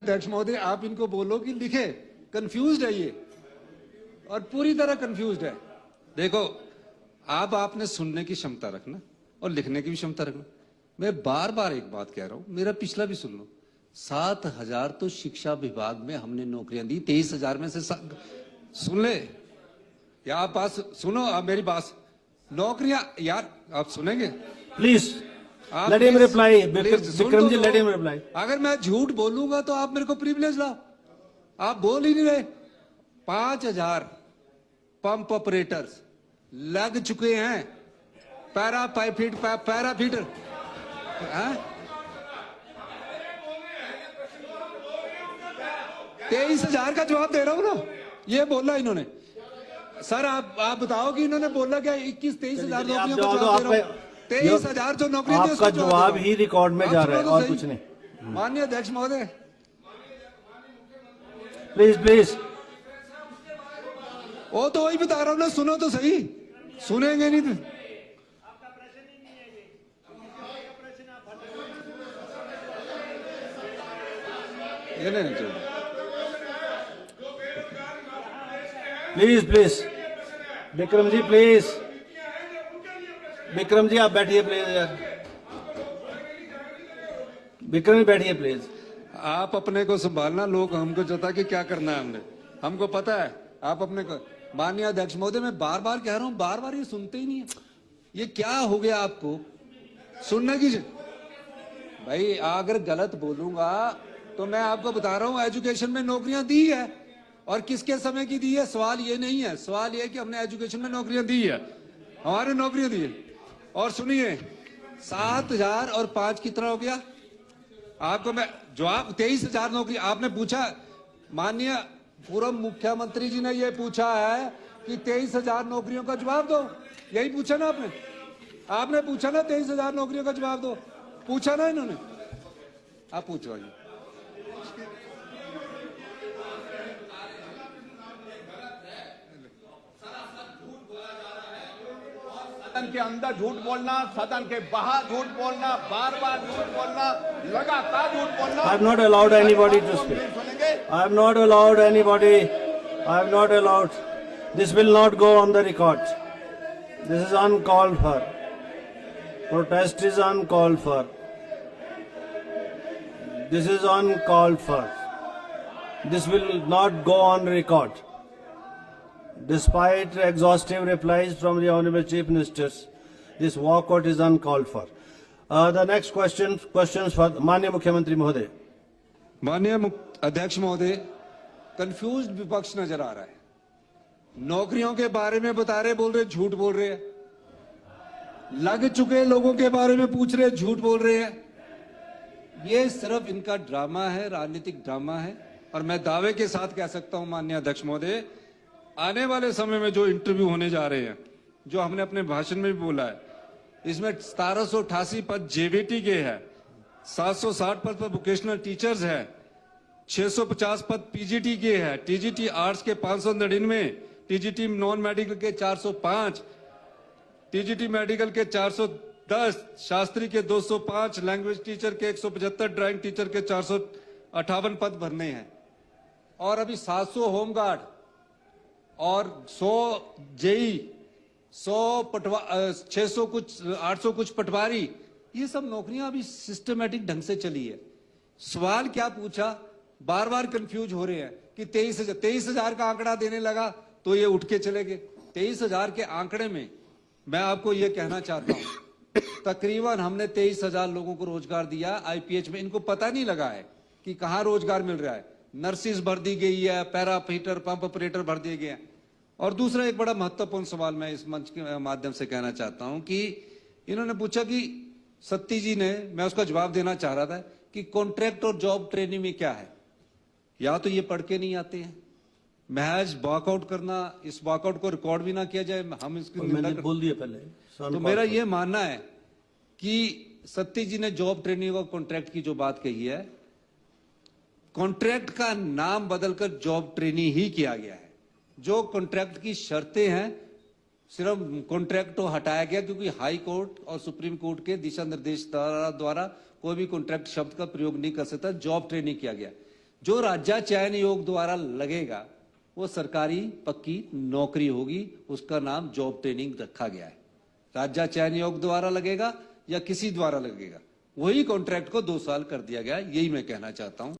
अध्यक्ष महोदय, आप इनको बोलो कि लिखे, कंफ्यूज्ड है ये और पूरी तरह कंफ्यूज्ड है। देखो, आपने सुनने की क्षमता रखना और लिखने की भी क्षमता रखना। मैं बार बार एक बात कह रहा हूं, मेरा पिछला भी सुन लो। 7,000 तो शिक्षा विभाग में हमने नौकरियां दी, 23,000 में से सुन ले या आप बात सुनो, आप मेरी बात, नौकरियां यार आप सुनेंगे please let him reply. Vikram ji let him reply. अगर मैं झूठ बोलूंगा तो आप मेरे को प्रिविलेज लाओ, आप बोल ही नहीं रहे। 5,000 पंप ऑपरेटर्स लग चुके हैं, पैराफीटर 23,000 का जवाब दे रहा हूं ना, ये बोला इन्होंने। सर आप बताओ कि इन्होंने बोला क्या? 23,000 नौकरियों का जवाब दे रहा हूं। 23,000 जो नौकरी, आपका जवाब ही रिकॉर्ड में जा रहा है और कुछ नहीं। माननीय अध्यक्ष महोदय, प्लीज वो तो वही बता रहा हूं ना, सुनो तो सही, सुनेंगे नहीं तो। ये नहीं चाहिए। प्लीज विक्रम जी प्लीज, विक्रम जी आप बैठिए प्लीज यार, विक्रम जी बैठिए प्लीज। आप अपने को संभालना, लोग हमको जता कि क्या करना है हमको पता है। आप अपने को, माननीय अध्यक्ष महोदय, मैं बार बार कह रहा हूं, बार बार ये सुनते ही नहीं है। ये क्या हो गया आपको सुनने की? भाई अगर गलत बोलूंगा तो मैं आपको बता रहा हूं, एजुकेशन में नौकरियां दी है और किसके समय की दी है, सवाल ये नहीं है। सवाल ये कि हमने एजुकेशन में नौकरियां दी है, हमारे नौकरियां दी है। और सुनिए, 7,000 और 5 कितना हो गया? आपको मैं जवाब, 23,000 नौकरी आपने पूछा। माननीय पूर्व मुख्यमंत्री जी ने ये पूछा है कि 23,000 नौकरियों का जवाब दो, यही पूछा ना आपने पूछा ना, 23,000 नौकरियों का जवाब दो, पूछा ना इन्होंने? आप पूछो। सदन के अंदर झूठ बोलना, सदन के बाहर झूठ बोलना, बार बार झूठ बोलना, लगातार झूठ बोलना। I have not allowed anybody to speak. I have not allowed anybody. I have not allowed. This will not go on the record. This is uncalled for. Protest is uncalled for. This is uncalled for. This will not go on record. Despite exhaustive replies from the Honorable Chief Ministers, this walkout is uncalled for. The next questions for Manya Mukhyamantri Mohoday. माननीय अध्यक्ष महोदय, confused विपक्ष नजर आ रहा है। नौकरियों के बारे में बता रहे, बोल रहे झूठ बोल रहे हैं। लग चुके लोगों के बारे में पूछ रहे, झूठ बोल रहे हैं। ये सिर्फ इनका ड्रामा है, राजनीतिक ड्रामा है। और मैं दावे के साथ कह सकता हूं माननीय अध्यक्ष महोदय, आने वाले समय में जो इंटरव्यू होने जा रहे हैं, जो हमने अपने भाषण में भी बोला है, इसमें 1788 पद जेवीटी के हैं, 760 पद पर वोकेशनल टीचर्स है, 650 पद पीजीटी के हैं, टीजीटी आर्ट्स के 599, टीजीटी नॉन मेडिकल के 405, टीजीटी मेडिकल के 410, शास्त्री के 205, लैंग्वेज टीचर के 175, ड्राइंग टीचर के 458 पद भरने हैं। और अभी 700 होमगार्ड और 100 जेई, 600 कुछ, 800 कुछ पटवारी, ये सब नौकरियां अभी सिस्टमैटिक ढंग से चली है। सवाल क्या पूछा, बार बार कंफ्यूज हो रहे हैं कि 23,000 का आंकड़ा देने लगा तो ये उठ के चले गए। 23,000 के आंकड़े में मैं आपको ये कहना चाहता हूं, तकरीबन हमने 23,000 लोगों को रोजगार दिया आईपीएच में। इनको पता नहीं लगा है कि कहां रोजगार मिल रहा है। नर्सिस भर दी गई है, पैराफीटर, पंप ऑपरेटर भर दिए गए हैं। और दूसरा एक बड़ा महत्वपूर्ण सवाल मैं इस मंच के माध्यम से कहना चाहता हूं कि इन्होंने पूछा कि सत्ती जी ने, मैं उसका जवाब देना चाह रहा था कि कॉन्ट्रैक्ट और जॉब ट्रेनिंग में क्या है। या तो ये पढ़ के नहीं आते हैं, महज वॉकआउट करना, इस वॉकआउट को रिकॉर्ड भी ना किया जाए, हम इसकी मैंने बोल दिया पहले। तो मेरा ये मानना है कि सत्ती जी ने जॉब ट्रेनिंग और कॉन्ट्रैक्ट की जो बात कही है, कॉन्ट्रैक्ट का नाम बदलकर जॉब ट्रेनिंग ही किया गया है। जो कॉन्ट्रैक्ट की शर्तें हैं, सिर्फ कॉन्ट्रैक्ट तो हटाया गया क्योंकि हाई कोर्ट और सुप्रीम कोर्ट के दिशा निर्देश द्वारा कोई भी कॉन्ट्रैक्ट शब्द का प्रयोग नहीं कर सकता। जॉब ट्रेनिंग किया गया। जो राज्य चयन आयोग द्वारा लगेगा वो सरकारी पक्की नौकरी होगी, उसका नाम जॉब ट्रेनिंग रखा गया है। राज्य चयन आयोग द्वारा लगेगा या किसी द्वारा लगेगा, वही कॉन्ट्रैक्ट को 2 साल कर दिया गया, यही मैं कहना चाहता हूं।